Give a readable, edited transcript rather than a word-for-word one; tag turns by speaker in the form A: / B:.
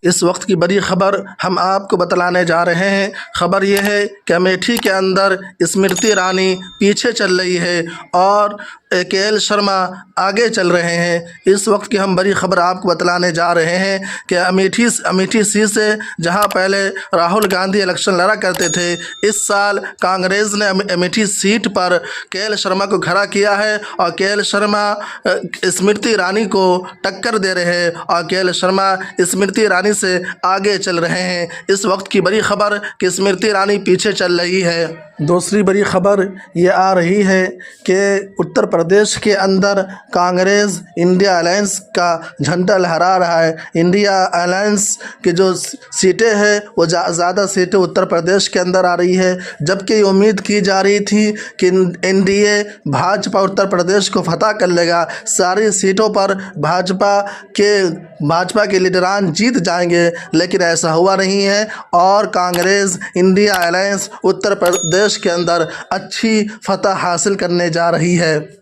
A: इस वक्त की बड़ी खबर हम आपको बतलाने जा रहे हैं। खबर यह है कि अमेठी के अंदर स्मृति ईरानी पीछे चल रही है और के.एल. शर्मा आगे चल रहे हैं। इस वक्त की हम बड़ी खबर आपको बतलाने जा रहे हैं कि अमेठी सीट से जहां पहले राहुल गांधी इलेक्शन लड़ा करते थे, इस साल कांग्रेस ने अमेठी सीट पर के.एल. शर्मा को खड़ा किया है और के.एल. शर्मा स्मृति ईरानी को टक्कर दे रहे हैं और के.एल. शर्मा स्मृति ईरानी से आगे चल रहे हैं। इस वक्त की बड़ी खबर कि स्मृति ईरानी पीछे चल रही है। दूसरी बड़ी खबर ये आ रही है कि उत्तर प्रदेश के अंदर कांग्रेस इंडिया अलायंस का झंडा लहरा रहा है। इंडिया अलायंस की जो सीटें हैं वो ज़्यादा सीटें उत्तर प्रदेश के अंदर आ रही है, जबकि उम्मीद की जा रही थी कि एनडीए भाजपा उत्तर प्रदेश को फतह कर लेगा। सारी सीटों पर भाजपा के लीडरान जीत जाएंगे, लेकिन ऐसा हुआ नहीं है और कांग्रेस इंडिया अलायंस उत्तर प्रदेश के अंदर अच्छी फतह हासिल करने जा रही है।